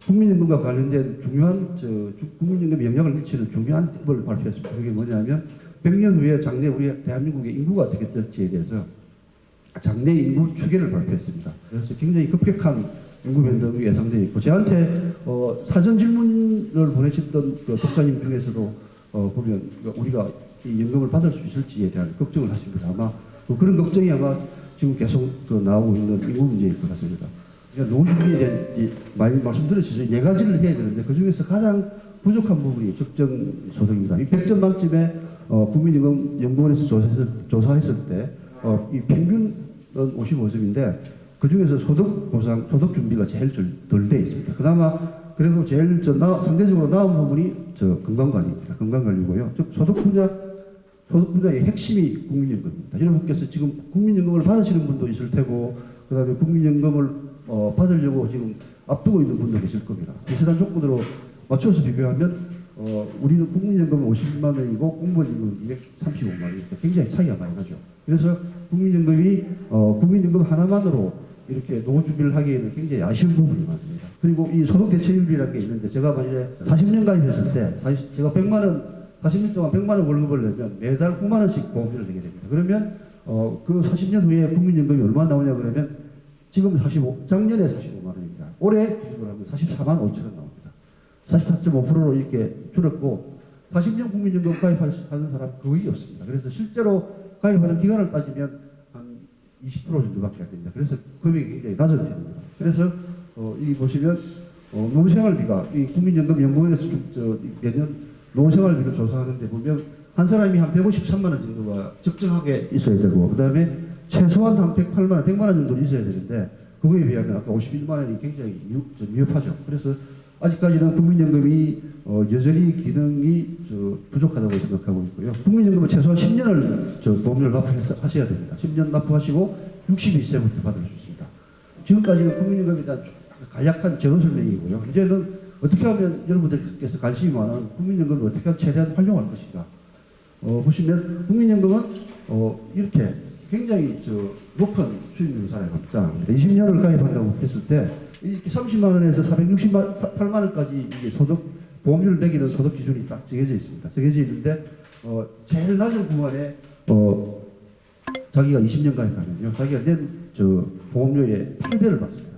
국민연금과 관련된 중요한 국민연금에 영향을 미치는 중요한 팁을 발표했습니다. 그게 뭐냐면 100년 후에 장래 우리 대한민국의 인구가 어떻게 될지에 대해서 장래 인구 추계를 발표했습니다. 그래서 굉장히 급격한 인구 변동이 예상되어 있고 저한테 사전 질문을 보내셨던 그 독자님 중에서도 보면 우리가 이 연금을 받을 수 있을지에 대한 걱정을 하십니다. 아마 그런 걱정이 아마 지금 계속 나오고 있는 인구 문제일 것 같습니다. 그러니까 노후준비에 대한 많이 말씀드렸죠. 4가지를 해야 되는데 그 중에서 가장 부족한 부분이 적정소득입니다. 이 100점 만점에 국민연금연구원에서 조사했을 때 이 평균은 55점인데 그 중에서 소득 보상, 소득 준비가 제일 덜 돼 있습니다. 그나마 그래도 제일 상대적으로 나은 부분이 건강관리입니다. 건강관리고요. 즉 소득 분야의 핵심이 국민연금입니다. 여러분께서 지금 국민연금을 받으시는 분도 있을 테고, 그 다음에 국민연금을 받으려고 지금 앞두고 있는 분도 계실 겁니다. 비슷한 조건으로 맞춰서 비교하면 우리는 국민연금은 50만 원이고 공무원연금은 235만 원이니까 굉장히 차이가 많이 나죠. 그래서 국민연금 하나만으로 이렇게 노후 준비를 하기에는 굉장히 아쉬운 부분이 많습니다. 그리고 이 소득 대체율이라는 게 있는데 제가 만약에 40년 가입했을 때 제가 100만 원 40년 동안 100만 원 월급을 내면 매달 9만 원씩 보험료를 내게 됩니다. 그러면 그 40년 후에 국민연금이 얼마 나오냐 그러면 지금 작년에 45만 원입니다. 올해 기준으로 하면 44만 5천 원 나옵니다. 44.5%로 이렇게 줄었고 40년 국민연금 가입하는 사람 거의 없습니다. 그래서 실제로 가입하는 기간을 따지면 한 20% 정도밖에 안 됩니다. 그래서 금액이 굉장히 낮은 편입니다. 그래서 이 보시면 노후생활비가 이 국민연금연구원에서 매년 노후생활비를 조사하는데 보면 한 사람이 한 153만 원 정도가 적정하게 있어야 되고 그 다음에 최소한 한 108만 원, 100만 원 정도 있어야 되는데 그거에 비하면 아까 51만 원이 굉장히 미흡하죠. 그래서 아직까지는 국민연금이 여전히 기능이 부족하다고 생각하고 있고요. 국민연금은 최소한 10년을 보험료를 납부하셔야 됩니다. 10년 납부하시고 62세부터 받을 수 있습니다. 지금까지는 국민연금에 대한 간략한 제도 설명이고요. 이제는 어떻게 하면 여러분들께서 관심이 많은 국민연금을 어떻게 하면 최대한 활용할 것인가. 보시면 국민연금은 이렇게 굉장히 높은 수익률을 살아갑니다. 20년을 가입한다고 했을 때 이렇게 30만 원에서 468만 원까지 이게 보험료를 매기는 소득 기준이 딱 정해져 있습니다. 정해져 있는데 제일 낮은 구간에 자기가 20년 가입하면요, 자기가 낸 보험료의 8배를 받습니다.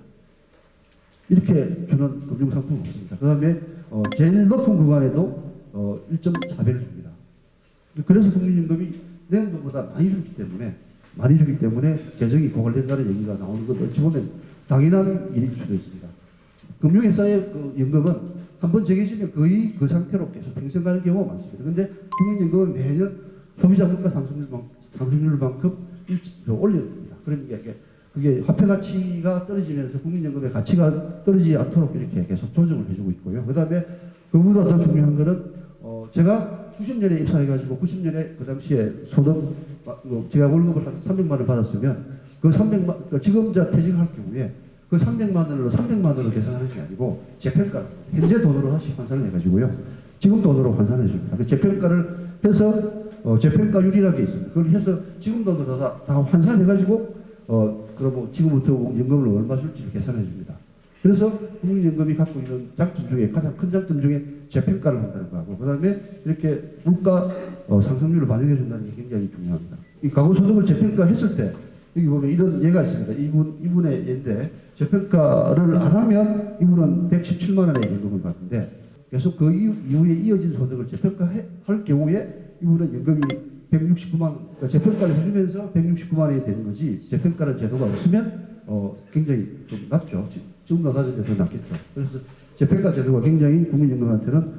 이렇게 주는 금융상품은 없습니다. 그 다음에 제일 높은 구간에도 1.4배를 줍니다. 그래서 국민연금이 낸 것보다 많이 주기 때문에 재정이 고갈된다는 얘기가 나오는 것도 어찌 보면 당연한 일일 수도 있습니다. 금융회사의 연금은 한번 정해지면 거의 그 상태로 계속 평생 가는 경우가 많습니다. 그런데 국민연금은 매년 소비자 물가 상승률만큼 올려줍니다. 그러니까 그게 화폐 가치가 떨어지면서 국민연금의 가치가 떨어지지 않도록 이렇게 계속 조정을 해주고 있고요. 그 다음에 그보다 더 중요한 거는 제가 90년에 입사해가지고 90년에 그 당시에 제가 월급을 한 300만 원을 받았으면 그 300만, 지금 퇴직할 경우에 그 300만 원으로 계산하는 게 아니고 재평가, 현재 돈으로 다시 환산을 해가지고요. 지금 돈으로 환산해 줍니다. 그 재평가를 해서 재평가율이라는 게 있습니다. 그걸 해서 지금 돈으로 다 환산해가지고 그러면 지금부터 연금을 얼마 줄지를 계산해 줍니다. 그래서 국민연금이 갖고 있는 장점 중에 가장 큰 장점 중에 재평가를 한다는 거하고 그 다음에 이렇게 물가 상승률을 반영해 준다는 게 굉장히 중요합니다. 이 가구소득을 재평가했을 때 여기 보면 이런 예가 있습니다. 이분의 예인데 재평가를 안 하면 이분은 117만 원의 연금을 받는데 계속 그 이후에 이어진 소득을 재평가할 경우에 이분은 연금이 169만 원, 그러니까 재평가를 해주면서 169만 원이 되는 거지 재평가를 제도가 없으면 굉장히 좀 낮죠. 지금도 낮은데 더 낮겠죠. 그래서 재평가 제도가 굉장히 국민연금한테는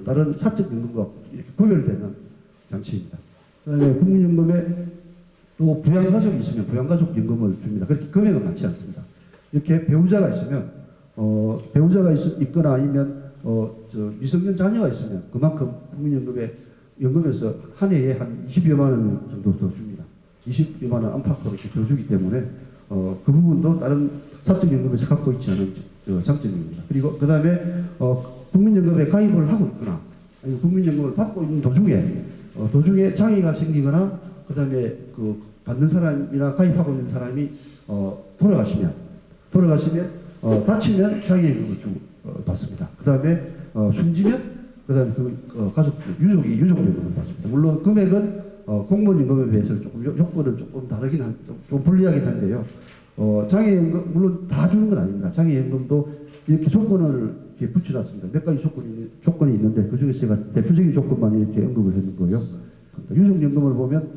다른 사적연금과 이렇게 구별되는 장치입니다. 그다음에 국민연금에 또 부양가족이 있으면 부양가족 연금을 줍니다. 그렇게 금액은 많지 않습니다. 이렇게 배우자가 있으면 배우자가 있거나 아니면 미성년 자녀가 있으면 그만큼 국민연금에서 한 해에 한 20여만 원 정도 더 줍니다. 20여만 원 안팎으로 이렇게 더 주기 때문에 그 부분도 다른 사적연금에서 갖고 있지 않은 장점입니다. 그리고 그 다음에 국민연금에 가입을 하고 있거나 아니면 국민연금을 받고 있는 도중에 장애가 생기거나 그 다음에 받는 사람이나 가입하고 있는 사람이 돌아가시면 다치면 장애인을 받습니다. 그 다음에 숨지면 그 다음에 가족들, 유족연금을 받습니다. 물론 금액은 공무원연금에 비해서 조금 요건은 조금 다르긴 좀 불리하긴 한데요. 장애연금 물론 다 주는 건 아닙니다. 장애연금도 이렇게 조건을 이렇게 붙여놨습니다. 몇 가지 조건이 있는데 그 중에서 제가 대표적인 조건만 이렇게 언급을 했는 거예요. 유족연금을 보면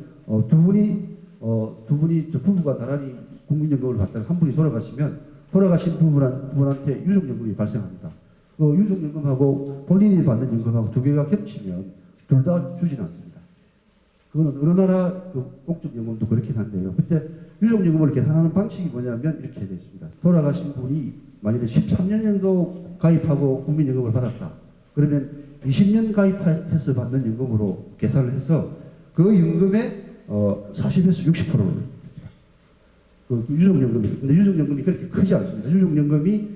두 분이 부부가 나란히 국민연금을 받다가 한 분이 돌아가시면 돌아가신 부분한테 유족연금이 발생합니다. 그 유족연금하고 본인이 받는 연금하고 두 개가 겹치면 둘 다 주지는 않습니다. 그거는 어느 나라 그 공적연금도 그렇긴 한데요. 그때 유족연금을 계산하는 방식이 뭐냐면 이렇게 되어 있습니다. 돌아가신 분이 만약에 13년 정도 가입하고 국민연금을 받았다. 그러면 20년 가입해서 받는 연금으로 계산을 해서 그 연금의 40에서 60%를 그 유족연금이. 근데 유족연금이 그렇게 크지 않습니다. 유족연금이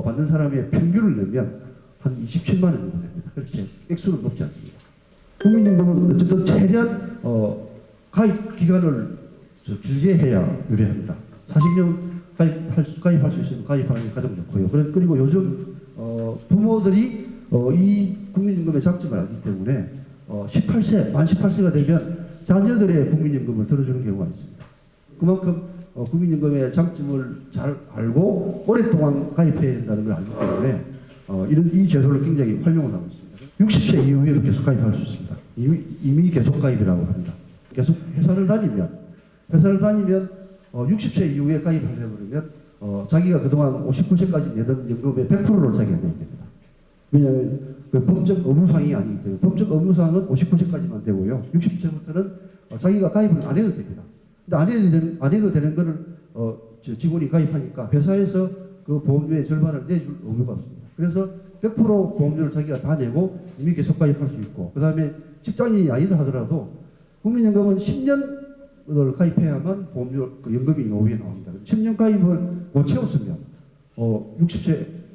받는 사람의 평균을 내면 한 27만 원 정도 됩니다. 그렇게 액수는 높지 않습니다. 국민연금은 어쨌든 최대한 가입 기간을 길게 해야 유리합니다. 40년 가입할 수 있으면 가입하는 게 가장 좋고요. 그리고 요즘 부모들이 이 국민연금의 장점을 알기 때문에 만 18세가 되면 자녀들의 국민연금을 들어주는 경우가 있습니다. 그만큼 국민연금의 장점을 잘 알고 오랫동안 가입해야 된다는 걸 알기 때문에 이 제도를 굉장히 활용을 하고 있습니다. 60세 이후에도 계속 가입할 수 있습니다. 이미 계속 가입이라고 합니다. 계속 회사를 다니면 60세 이후에 가입을 해버리면 자기가 그동안 59세까지 내던 연금의 100%를 자기가 내야 됩니다. 왜냐하면 그 법적 의무상이 아니기 때문에 법적 의무상은 59세까지만 되고요. 60세부터는 자기가 가입을 안 해도 됩니다. 근데 안 해도 되는 거를 직원이 가입하니까 회사에서 그 보험료의 절반을 내줄 의무가 없습니다. 그래서 100% 보험료를 자기가 다 내고 이미 계속 가입할 수 있고, 그 다음에 직장인이 아니다 하더라도 국민연금은 10년을 가입해야만 그 연금이 노후에 나옵니다. 10년 가입을 못 채웠으면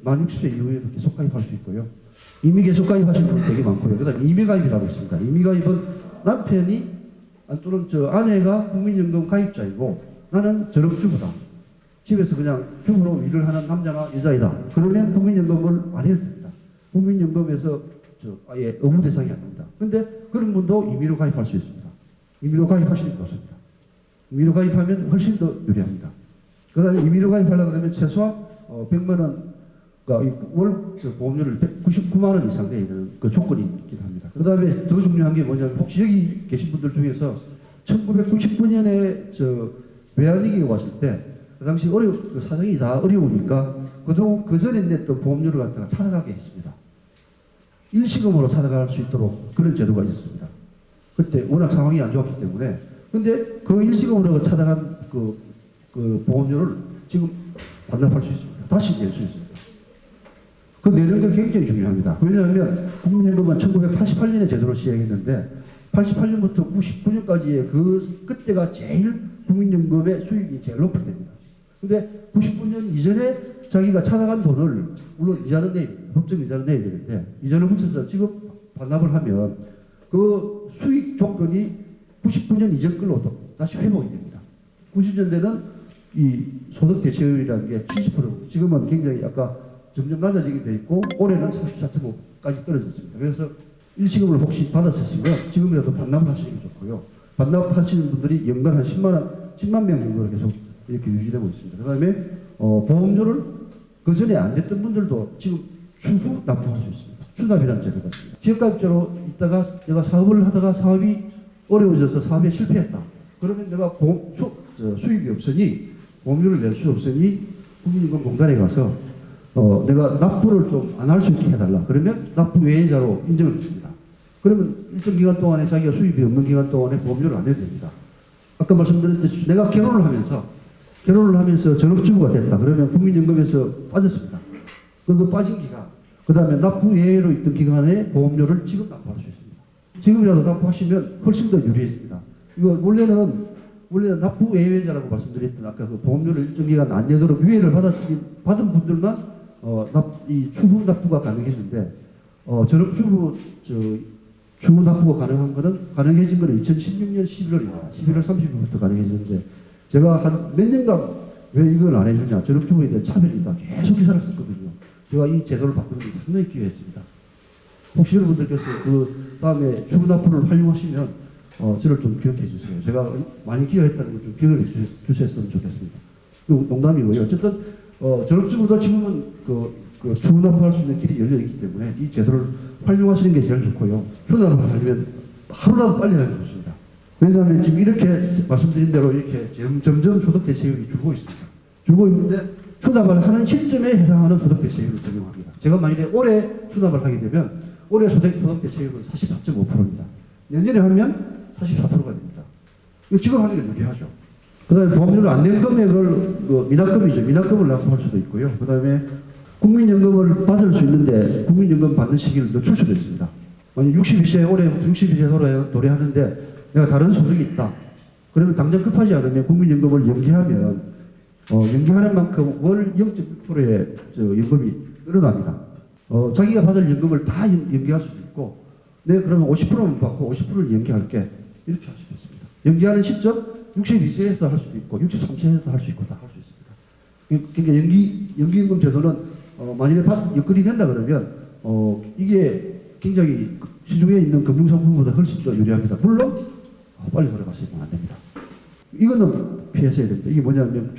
만 60세 이후에도 계속 가입할 수 있고요. 이미 계속 가입하신 분이 되게 많고요. 그 다음에 임의가입이라고 있습니다. 임의가입은 남편이 또는 아내가 국민연금 가입자이고 나는 전업주부다. 집에서 그냥 주부로 일을 하는 남자나 여자이다. 그러면 국민연금을 안 해도 됩니다. 국민연금에서 아예 의무 대상이 아닙니다. 근데 그런 분도 임의로 가입할 수 있습니다. 임의로 가입하시는 게 없습니다. 임의로 가입하면 훨씬 더 유리합니다. 그 다음에 임의로 가입하려고 하면 최소한 100만 원, 그러니까 월 보험료를 199만 원 이상 돼야 되는 그 조건이 있긴 합니다. 그 다음에 더 중요한 게 뭐냐면 혹시 여기 계신 분들 중에서 1999년에 외환위기가 왔을 때 그 당시 그 사정이 다 어려우니까 그 전에 냈던 보험료를 갖다가 찾아가게 했습니다. 일시금으로 찾아갈 수 있도록 그런 제도가 있었습니다. 그때 워낙 상황이 안 좋았기 때문에. 근데 그 일시금으로 찾아간 그 보험료를 지금 반납할 수 있습니다. 다시 낼 수 있습니다. 그 내는 게 굉장히 중요합니다. 왜냐하면 국민연금은 1988년에 제도를 시행했는데 88년부터 99년까지의 그때가 제일 국민연금의 수익이 제일 높을 때입니다. 근데 99년 이전에 자기가 찾아간 돈을 물론 이자는 내야 됩니다. 법정 이자는 내야 되는데 이자를 붙여서 지금 반납을 하면 그 수익 조건이 99년 이전 걸로 다시 회복이 됩니다. 90년대는 이 소득 대체율이라는 게 70%, 지금은 굉장히 아까 점점 낮아지게 돼 있고 올해는 34.5까지 떨어졌습니다. 그래서 일시금을 혹시 받았으시면 지금이라도 반납을 하시는 게 좋고요. 반납하시는 분들이 연간 한 10만 명 정도로 계속 이렇게 유지되고 있습니다. 그 다음에 보험료를 그 전에 안 냈던 분들도 지금 추후 납부할 수 있습니다. 추납이라는 제도가 있습니다. 지역가입자로 있다가 내가 사업을 하다가 사업이 어려워져서 사업에 실패했다. 그러면 내가 수입이 없으니 보험료를 낼 수 없으니 국민연금공단에 가서 내가 납부를 좀 안 할 수 있게 해달라. 그러면 납부 외예자로 인정을 줍니다. 그러면 일정 기간 동안에 자기가 수입이 없는 기간 동안에 보험료를 안 내도 됩니다. 아까 말씀드렸듯이 내가 결혼을 하면서 전업주부가 됐다. 그러면 국민연금에서 빠졌습니다. 그 빠진 기간, 그 다음에 납부 외예로 있던 기간에 보험료를 지금 납부할 수 있습니다. 지금이라도 납부하시면 훨씬 더 유리해집니다. 이거 원래는 납부 외예자라고 말씀드렸던 아까 그 보험료를 일정 기간 안 내도록 유예를 받은 분들만 이 추후 납부가 가능했는데 전업주부 추후 납부가 가능해진 거는 2016년 11월입니다. 11월 30일부터 가능해졌는데 제가 한 몇 년간 왜 이걸 안 해주냐. 전업주부에 대한 차별이다. 계속 기사를 썼거든요. 제가 이 제도를 바꾸는 데 상당히 기여했습니다. 혹시 여러분들께서 그 다음에 주부납부를 활용하시면 저를 좀 기억해 주세요. 제가 많이 기여했다는 걸 좀 기억해 주셨으면 좋겠습니다. 농담이고요. 어쨌든 전업주부도 지금은 그 주부납부할 수 있는 길이 열려 있기 때문에 이 제도를 활용하시는 게 제일 좋고요. 휴납을 하려면 하루라도 빨리 하는 게 좋습니다. 왜냐하면 지금 이렇게 말씀드린 대로 이렇게 점점 소득대체율이 줄고 있습니다. 줄고 있는데 휴납을 하는 시점에 해당하는 소득대체율을 적용합니다. 제가 만약에 올해 휴납을 하게 되면 올해 소득대체율은 44.5%입니다. 내년에 하면 44%가 됩니다. 이거 지금 하는 게 유리하죠. 그 다음에 보험료를 안 낸 금액을 미납금이죠. 미납금을 납부할 수도 있고요. 그 다음에 국민연금을 받을 수 있는데 국민연금 받는 시기를 늦출 수도 있습니다. 만약 62세 올해부터 62세 도래하는데 내가 다른 소득이 있다. 그러면 당장 급하지 않으면 국민연금을 연기하면 연기하는 만큼 월 0.6%의 연금이 늘어납니다. 자기가 받을 연금을 다 연기할 수도 있고 내가 그러면 50%만 받고 50%를 연기할게. 이렇게 할 수도 있습니다. 연기하는 시점 62세에서 할 수도 있고 63세에서 할 수 있고 다 할 수 있습니다. 그러니까 연기임금 제도는 만일에 여건이 된다 그러면 이게 굉장히 시중에 있는 금융상품보다 훨씬 더 유리합니다. 물론 빨리 돌아가시면 안 됩니다. 이거는 피하셔야 됩니다. 이게 뭐냐면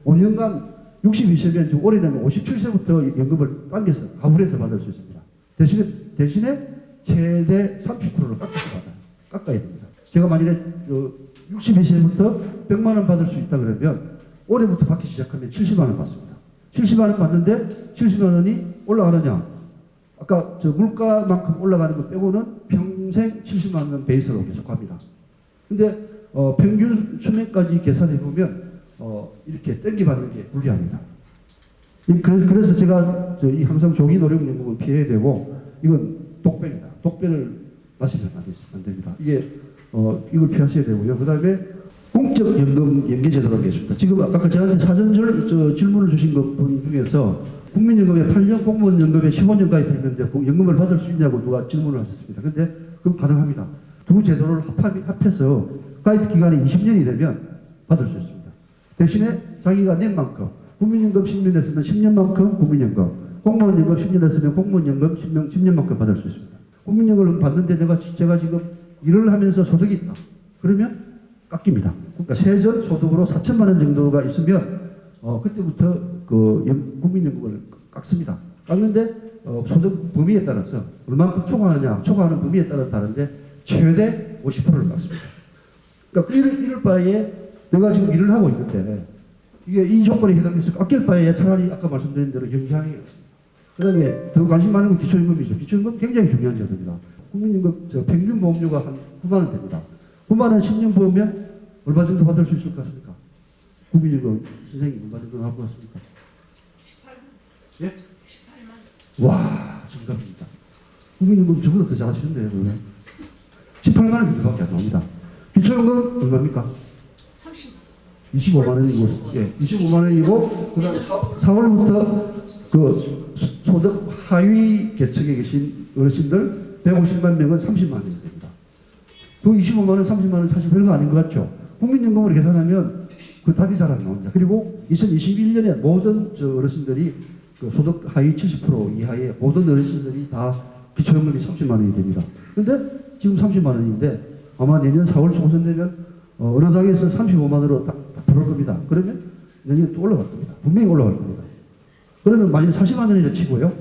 5년간 62세면 올해는 57세부터 연금을 당겨서 가불해서 받을 수 있습니다. 대신에 최대 30%를 깎아야 됩니다. 제가 만일에 62세부터 100만 원 받을 수 있다 그러면 올해부터 받기 시작하면 70만 원 받습니다. 70만 원 받는데 70만 원이 올라가느냐? 아까 물가만큼 올라가는 거 빼고는 평생 70만 원 베이스로 계속 갑니다. 근데 평균 수명까지 계산해 보면 이렇게 땡기받는 게 불리합니다. 그래서 제가 항상 조기 노령연금은 피해야 되고 이건 독배입니다. 독배를 마시면 안 됩니다. 이걸 피하셔야 되고요. 그 다음에 공적 연금 연계제도라고 있습니다. 지금 아까 저한테 사전 질문을 주신 분 중에서 국민연금에 8년, 공무원연금에 15년 가입했는데 연금을 받을 수 있냐고 누가 질문을 하셨습니다. 근데 그건 가능합니다. 두 제도를 합해서 가입 기간이 20년이 되면 받을 수 있습니다. 대신에 자기가 낸 만큼 국민연금 10년 했으면 10년만큼 국민연금, 공무원연금 10년 했으면 공무원연금 10년만큼 받을 수 있습니다. 국민연금을 받는데 제가 지금 일을 하면서 소득이 있다. 그러면 깎입니다. 그러니까 세전 소득으로 4천만 원 정도가 있으면 그때부터 국민연금을 깎습니다. 깎는데 소득 범위에 따라서 얼마만큼 초과하는 범위에 따라 다른데 최대 50%를 깎습니다. 그러니까 이럴 바에 내가 지금 일을 하고 있는데 이 조건에 해당해서 깎일 바에 차라리 아까 말씀드린 대로 연기하는 게 없습니다. 그 다음에 더 관심 많은 건 기초연금이죠. 기초연금 굉장히 중요한 제도입니다. 국민연금 평균 보험료가 한 9만 원 됩니다. 9만 원 10년 보면 얼마 정도 받을 수 있을 것 같습니까? 국민연금 선생님 얼마 정도 나올 것 같습니까? 18만. 예? 18만. 와, 정답입니다. 국민연금 저보다 더 잘하시는데요, 그러면. 18만 원 정도밖에 안 나옵니다. 기초연금 얼마입니까? 25만 원이고, 예, 25만 원이고, 그 다음 4월부터 소득 하위 계층에 계신 어르신들 150만 명은 30만 원이 됩니다. 그 25만 원, 30만 원 사실 별거 아닌 것 같죠? 국민연금으로 계산하면 그 답이 잘 안 나옵니다. 그리고 2021년에 모든 어르신들이 소득 하위 70% 이하의 모든 어르신들이 다 기초연금이 30만 원이 됩니다. 근데 지금 30만 원인데 아마 내년 4월 초선 되면 어느 당에서 35만 원으로 다 들어올 겁니다. 그러면 내년에 또 올라갈 겁니다. 분명히 올라갈 겁니다. 그러면 만약 40만 원이라 치고요.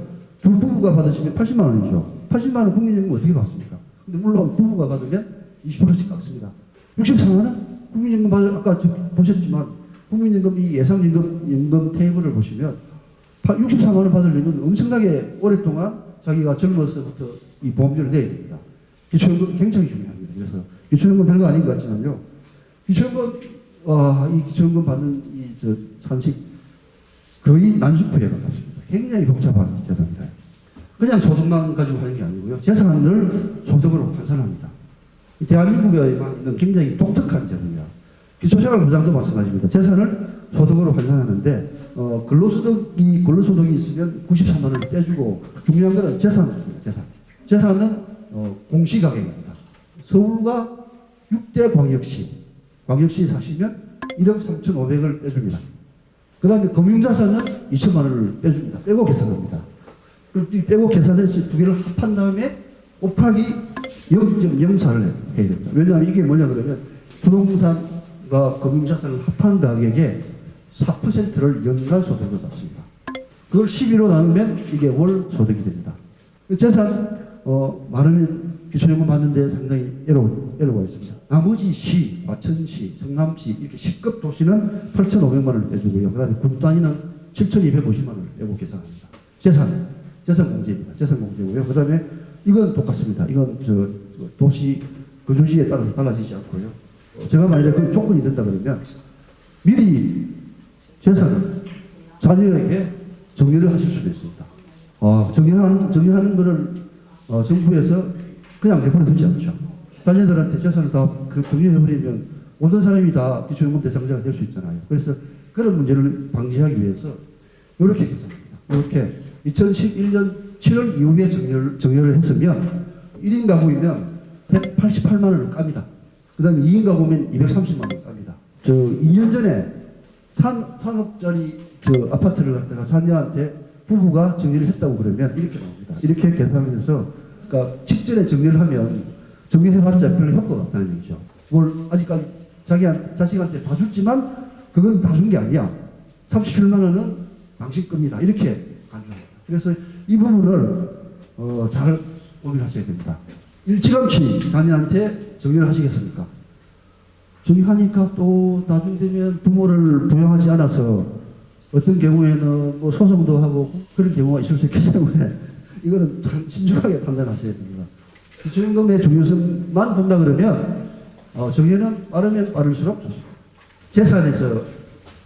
두 부부가 받으시면 80만 원이죠. 80만 원 국민연금 어떻게 받습니까? 근데 물론 부부가 받으면 20%씩 깎습니다. 64만 원? 국민연금 아까 보셨지만 국민연금 이 예상연금 테이블을 보시면 64만 원 받으려면 엄청나게 오랫동안 자기가 젊어서부터 이 보험료를 내야 됩니다. 기초연금 굉장히 중요합니다. 그래서 기초연금 별거 아닌 것 같지만요. 이 기초연금 받는 산식 거의 난수표에 가깝습니다. 굉장히 복잡한 제도입니다. 그냥 소득만 가지고 하는 게 아니고요. 재산을 소득으로 환산합니다. 대한민국에만 있는 굉장히 독특한 제도입니다. 기초생활보장도 마찬가지입니다. 재산을 소득으로 환산하는데 근로소득이 있으면 93만 원을 떼주고 중요한 것은 재산입니다. 재산은 공시가격입니다. 서울과 6대 광역시 사시면 1억 3,500을 떼줍니다. 그 다음에 금융자산은 2천만 원을 빼줍니다. 빼고 계산합니다. 이 빼고 계산해서 두 개를 합한 다음에 곱하기 0.04를 해야 됩니다. 왜냐하면 이게 뭐냐 그러면 부동산과 금융자산을 합한 가격에 4%를 연간 소득으로 잡습니다. 그걸 12로 나누면 이게 월 소득이 됩니다. 재산 많으면 기초연금 받는데 상당히 애로가 있습니다. 나머지 시, 과천시, 성남시 이렇게 10급 도시는 8,500만 원을 빼주고요. 그 다음에 군 단위는 7,250만 원을 빼고 계산합니다. 재산 공제입니다. 재산 공제고요. 그 다음에 이건 똑같습니다. 이건 도시 거주지에 따라서 달라지지 않고요. 제가 만약에 그 조건이 된다 그러면 미리 재산을 자녀에게 정리를 하실 수도 있습니다. 정리하는 거를 정부에서 그냥 내버려 두지 않죠. 자녀들한테 재산을 다 정리해버리면 모든 사람이 다 기초연금 대상자가 될 수 있잖아요. 그래서 그런 문제를 방지하기 위해서 이렇게 계산합니다. 이렇게 2011년 7월 이후에 정렬을 했으면 1인 가구이면 188만 원을 깝니다. 그 다음에 2인 가구면 230만 원을 깝니다. 2년 전에 3억짜리 아파트를 갖다가 자녀한테 부부가 정리를 했다고 그러면 이렇게 나옵니다. 이렇게 계산해서 그러니까 직전에 정리를 하면 정리해봤자 별로 효과가 없다는 얘기죠. 뭘 아직까지 자식한테 다 줬지만 그건 다 준 게 아니야. 37만 원은 당신 겁니다. 이렇게 간주합니다. 그래서 이 부분을 잘 고민하셔야 됩니다. 일찌감치 자녀한테 정리를 하시겠습니까? 정리하니까 또 나중 되면 부모를 부양하지 않아서 어떤 경우에는 뭐 소송도 하고 그런 경우가 있을 수 있기 때문에 이거는 참 신중하게 판단하셔야 됩니다. 기초연금의 중요성만 본다 그러면 정리는 빠르면 빠를수록 좋습니다. 재산에서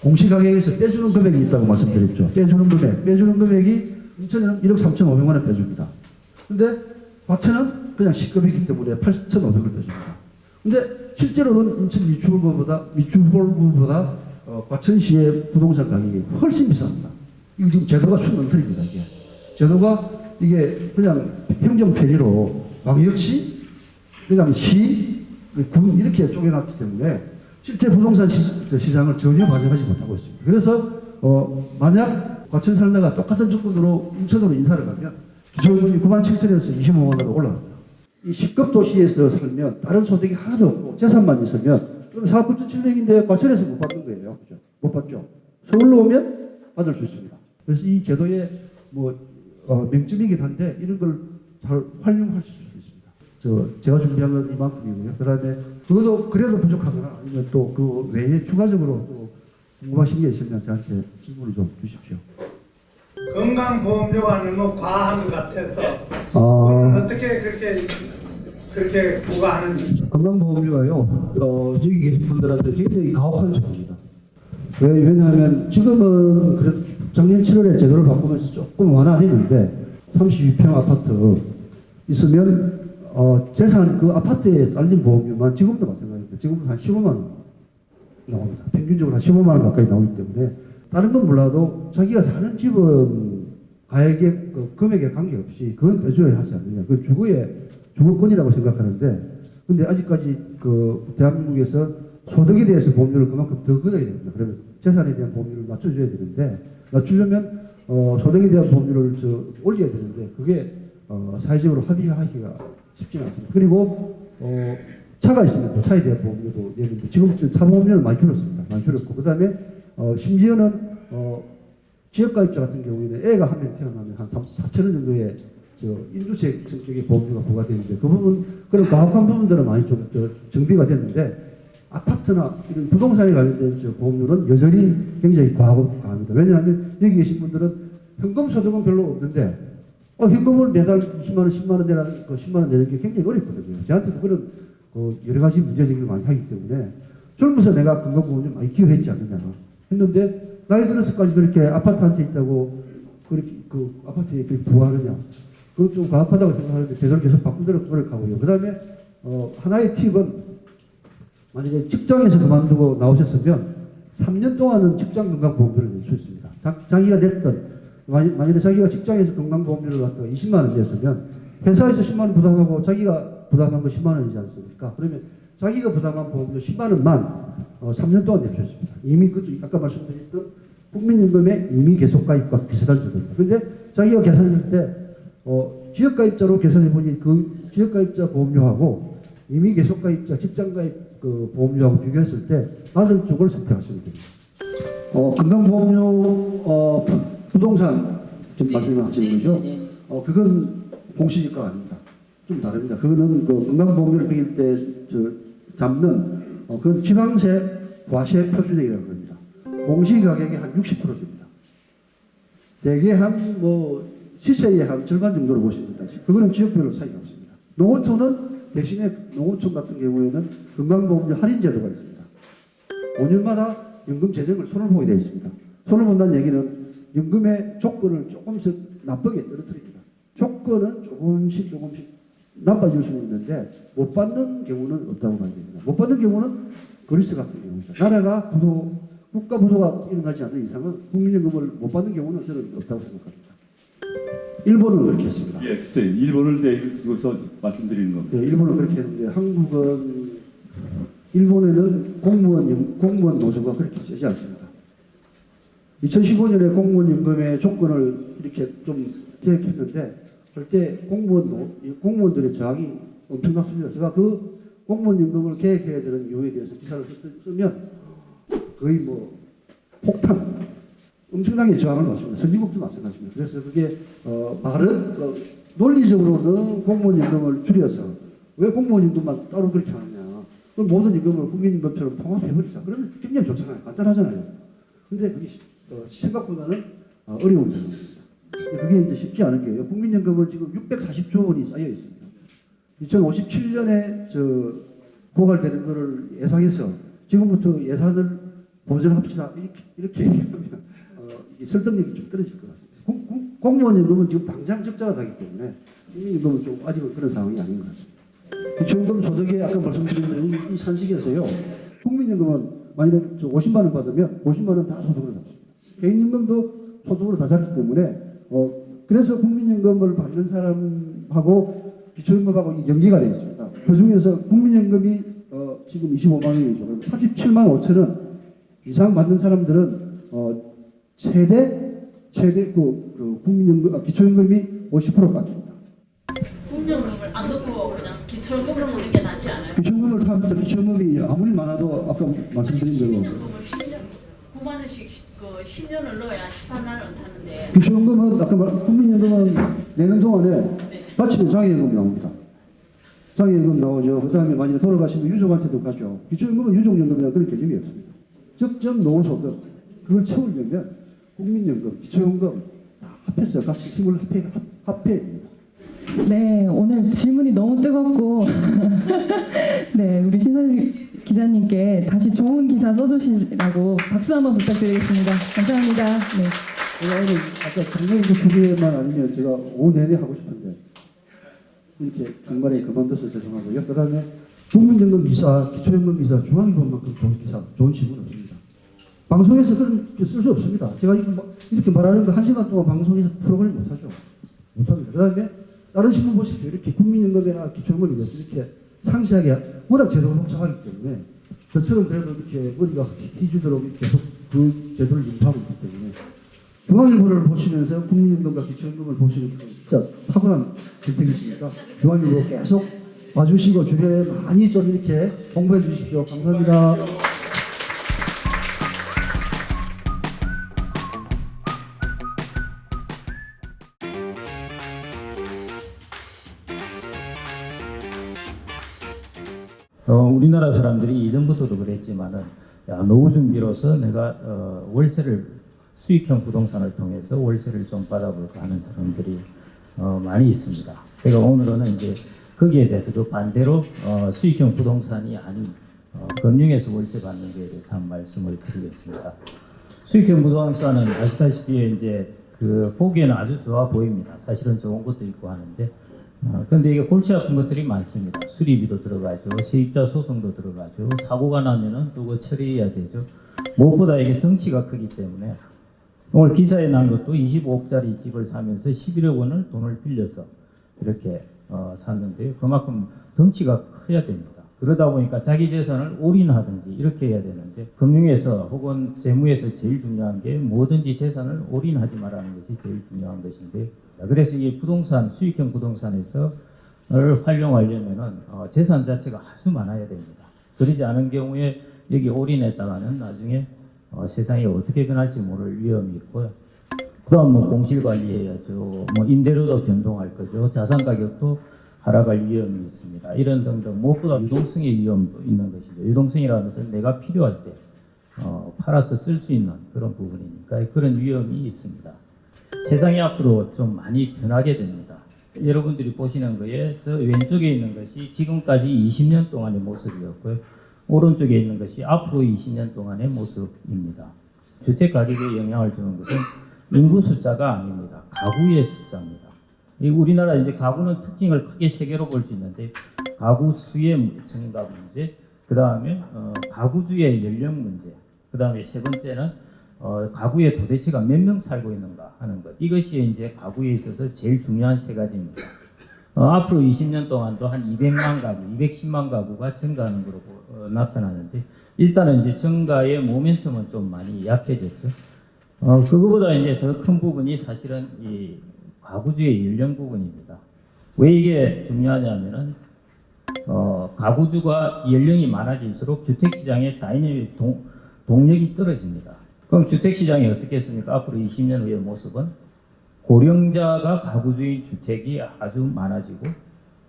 공시가격에서 빼주는 금액이 있다고 말씀드렸죠. 빼주는 금액이 인천에는 1억 3,500만 원 빼줍니다. 근데 과천은 그냥 시급이기 때문에 8,500을 빼줍니다. 근데 실제로는 인천 미추홀구보다 과천시의 부동산 가격이 훨씬 비쌉니다. 이거 지금 제도가 순언틀입니다. 이게 그냥 행정편의로 광역시, 그다음 시, 군 이렇게 쪼개놨기 때문에 실제 부동산 시장을 전혀 반영하지 못하고 있습니다. 그래서 만약 과천 살다가 똑같은 조건으로 인천으로 인사를 가면 기초연금이 97,000원에서 25만 원으로 올라갑니다. 이 10급 도시에서 살면 다른 소득이 하나도 없고 재산만 있으면 그럼 4,700인데 과천에서 못 받는 거예요. 그죠? 못 받죠. 서울로 오면 받을 수 있습니다. 그래서 이 제도의 맹점이긴 한데 이런 걸 잘 활용할 수 있습니다. 제가 준비한 건 이만큼이고요. 그 다음에 그래도 부족하거나 아니면 또 그 외에 추가적으로 또 궁금하신 게 있으면 저한테 질문을 좀 주십시오. 건강보험료가 너무 과한 것 같아서 어떻게 그렇게 부과하는지. 건강보험료가요, 여기 계신 분들한테 굉장히 가혹한 소리입니다. 왜냐하면 지금은 그래도 작년 7월에 제도를 바꾸면서 조금 완화됐는데 32평 아파트 있으면 재산 그 아파트에 딸린 보험료만 지금도 마찬가지입니다. 지금도 한 15만 원 나옵니다. 평균적으로 한 15만 원 가까이 나오기 때문에 다른 건 몰라도 자기가 사는 집은 가액의 금액에 관계없이 그건 빼줘야 하지 않느냐. 그건 주거권이라고 생각하는데 근데 아직까지 대한민국에서 소득에 대해서 보험료를 그만큼 더 걷어야 됩니다. 그러면 재산에 대한 보험료를 낮춰줘야 되는데 낮추려면 소득에 대한 보험료를 올려야 되는데 그게 사회적으로 합의하기가 쉽지는 않습니다. 그리고 차가 있으면 또 차에 대한 보험료도 내는데 지금 차 보험료를 많이 줄였습니다. 많이 줄였고 그 다음에 심지어는 지역가입자 같은 경우에는 애가 한 명 태어나면 한 4천 원 정도의 인두세 성격의 보험료가 부과되는데 그 부분 그런 가혹한 부분들은 많이 좀 정비가 됐는데 아파트나 이런 부동산에 관련된 보험료는 여전히 굉장히 과합니다. 왜냐하면 여기 계신 분들은 현금 소득은 별로 없는데 현금을 매달 20만 원, 10만 원 내라는 10만 원 내는 게 굉장히 어렵거든요. 저한테도 그런 여러 가지 문제제기를 많이 하기 때문에 젊어서 내가 건강보험료 많이 기여했지 않느냐 했는데 나이 들어서까지 그렇게 아파트 한 채 있다고 그렇게 그 아파트에 그렇게 부과하느냐 그건 좀 가혹하다고 생각하는데 제대로 계속 바꾸도록 노력하고요. 그 다음에 하나의 팁은 만약에 직장에서 그만두고 나오셨으면 3년 동안은 직장 건강보험료를 낼 수 있습니다. 자기가 냈던 만약에 자기가 직장에서 건강보험료를 갖다가 20만 원 냈으면 회사에서 10만 원 부담하고 자기가 부담한 거 10만 원이지 않습니까? 그러면 자기가 부담한 보험료 10만 원만 3년 동안 낼 수 있습니다. 이미 아까 말씀드렸던 국민연금의 임의 계속가입과 비슷한 제도입니다. 근데 자기가 계산할 때 지역가입자로 계산해보니 그 지역가입자 보험료하고 임의 계속가입자 직장가입 그 보험료하고 비교했을 때 낮은 쪽을 선택하시면 됩니다. 건강보험료 부동산 지금 말씀하시는 거죠? 그건 공시지가가 아닙니다. 좀 다릅니다. 그거는 그 건강보험료를 매길 때 잡는 그건 지방세 과세 표준액이라고 합니다. 공시가격이 한 60%입니다. 대개 한 시세의 한 절반 정도로 보시면 됩니다. 그거는 지역별로 차이가 없습니다. 농어촌은 대신에 농어촌 같은 경우에는 건강보험료 할인 제도가 있습니다. 5년마다 연금 재정을 손을 보게 되어 있습니다. 손을 본다는 얘기는 연금의 조건을 조금씩 나쁘게 떨어뜨립니다. 조건은 조금씩 나빠질 수는 있는데 못 받는 경우는 없다고 봐야 됩니다. 못 받는 경우는 그리스 같은 경우입니다. 나라가 국가 부도가 일어나지 않는 이상은 국민연금을 못 받는 경우는 저는 없다고 생각합니다. 일본은 그렇게 했습니다. 예, 글쎄 일본을 두고서 말씀드리는 겁니다. 네, 일본은 그렇게 했는데 일본에는 공무원 노조가 그렇게 세지 않습니다. 2015년에 공무원연금의 조건을 이렇게 좀 계획했는데 절대 공무원들의 저항이 엄청났습니다. 제가 그 공무원연금을 계획해야 되는 이유에 대해서 기사를 쓰면 거의 폭탄, 엄청나게 저항을 받습니다. 선진국도 마찬가지입니다. 그래서 그게 논리적으로는 공무원연금을 줄여서 왜 공무원연금만 따로 그렇게 하느냐. 그럼 모든 연금을 국민연금처럼 통합해버리자. 그러면 굉장히 좋잖아요. 간단하잖아요. 근데 그게 생각보다는 어려운 점입니다. 그게 이제 쉽지 않은 게요. 국민연금은 지금 640조 원이 쌓여 있습니다. 2057년에 고갈되는 것을 예상해서 지금부터 예산을 보전합시다. 이렇게 얘기하면 설득력이 좀 떨어질 것 같습니다. 공무원연금은 지금 당장 적자가 나기 때문에 국민연금은 좀 아직은 그런 상황이 아닌 것 같습니다. 기초연금 소득에 아까 말씀드린 이 산식에서요. 국민연금은 만약에 50만 원 받으면 50만 원 다 소득으로 잡습니다. 개인연금도 소득으로 다 잡기 때문에 그래서 국민연금을 받는 사람하고 기초연금하고 연계가 되어 있습니다. 그 중에서 국민연금이 지금 25만 원이죠. 그럼 37만 5천 원 이상 받는 사람들은 최대 국민연금 기초연금이 50% 깎입니다. 국민연금을 안 넣고 그냥 기초연금으로 보는 게 낫지 않아요? 기초연금을 타면 기초연금이 아무리 많아도 아까 말씀드린 대로 국민연금을 10년 9만 원씩 10년을 넣어야 18만 원 타는데 기초연금은 아까 국민연금은 내는 동안에 다치면 장애연금 나옵니다. 장애연금 나오죠. 그 다음에 만약에 돌아가시면 유족한테도 가죠. 기초연금은 유족연금이나 그런 개념이 없습니다. 적정 노후소득 그걸 채우려면 국민연금, 기초연금 다 합해서 같이 힘을 합해입니다. 네, 오늘 질문이 너무 뜨겁고 네, 우리 신선식 기자님께 다시 좋은 기사 써주시라고 박수 한번 부탁드리겠습니다. 감사합니다. 네. 제가 오늘 아까 장애연금 두 개만 아니면 제가 오후 내내 하고 싶은데 이렇게 중간에 그만둬서 죄송하고요. 그 다음에 국민연금 기사, 기초연금 기사, 중앙일보만큼 좋은 기사, 좋은 신문 없습니다. 방송에서 그렇게 쓸 수 없습니다. 제가 이렇게 말하는 거 1시간 동안 방송에서 프로그램 못하죠. 못합니다. 그 다음에 다른 신문 보십시오. 이렇게 국민연금이나 기초연금에 대해서 이렇게 상세하게 워낙 제도가 복잡하기 때문에 저처럼 그래도 이렇게 머리가 휘주도록 계속 그 제도를 인파하고 있기 때문에 중앙일보를 보시면서 국민연금과 기초연금을 보시는 게 진짜 타고난 선택이십니까? 중앙일보 계속 봐주시고 주변에 많이 좀 이렇게 공부해 주십시오. 감사합니다. 우리나라 사람들이 이전부터도 그랬지만은 노후 준비로서 내가 월세를 수익형 부동산을 통해서 월세를 좀 받아볼까 하는 사람들이 많이 있습니다. 제가 오늘은 이제 거기에 대해서도 반대로 수익형 부동산이 아닌 금융에서 월세 받는 것에 대해서 한 말씀을 드리겠습니다. 수익형 부동산은 아시다시피 이제 보기에는 아주 좋아 보입니다. 사실은 좋은 것도 있고 하는데 그런데 이게 골치 아픈 것들이 많습니다. 수리비도 들어가죠. 세입자 소송도 들어가죠. 사고가 나면은 또 그 처리해야 되죠. 무엇보다 이게 덩치가 크기 때문에 오늘 기사에 난 것도 25억짜리 집을 사면서 11억 원을 돈을 빌려서 이렇게 샀는데요. 그만큼 덩치가 커야 됩니다. 그러다 보니까 자기 재산을 올인하든지 이렇게 해야 되는데 금융에서 혹은 재무에서 제일 중요한 게 뭐든지 재산을 올인하지 말라는 것이 제일 중요한 것인데 그래서 이 부동산 수익형 부동산에서 를 활용하려면은 재산 자체가 아주 많아야 됩니다. 그러지 않은 경우에 여기 올인했다가는 나중에 세상이 어떻게 변할지 모를 위험이 있고요. 그다음 뭐 공실 관리해야죠. 뭐 임대료도 변동할 거죠. 자산 가격도 하락할 위험이 있습니다. 이런 등등 무엇보다 유동성의 위험도 있는 것이죠. 유동성이라는 것은 내가 필요할 때 팔아서 쓸 수 있는 그런 부분이니까 그런 위험이 있습니다. 세상이 앞으로 좀 많이 변하게 됩니다. 여러분들이 보시는 거에서 왼쪽에 있는 것이 지금까지 20년 동안의 모습이었고요. 오른쪽에 있는 것이 앞으로 20년 동안의 모습입니다. 주택 가격에 영향을 주는 것은 인구 숫자가 아닙니다. 가구의 숫자입니다. 우리나라 이제 가구는 특징을 크게 세 개로 볼 수 있는데 가구 수의 증가 문제, 그 다음에 가구주의 연령 문제, 그 다음에 세 번째는 가구에 도대체가 몇 명 살고 있는가 하는 것. 이것이 이제 가구에 있어서 제일 중요한 세 가지입니다. 앞으로 20년 동안도 한 200만 가구, 210만 가구가 증가하는 것으로 나타나는데 일단은 이제 증가의 모멘텀은 좀 많이 약해졌죠. 그거보다 이제 더 큰 부분이 사실은 이 가구주의 연령 부분입니다. 왜 이게 중요하냐면은 가구주가 연령이 많아질수록 주택시장의 다이내믹 동력이 떨어집니다. 그럼 주택시장이 어떻겠습니까? 앞으로 20년 후의 모습은 고령자가 가구주의 주택이 아주 많아지고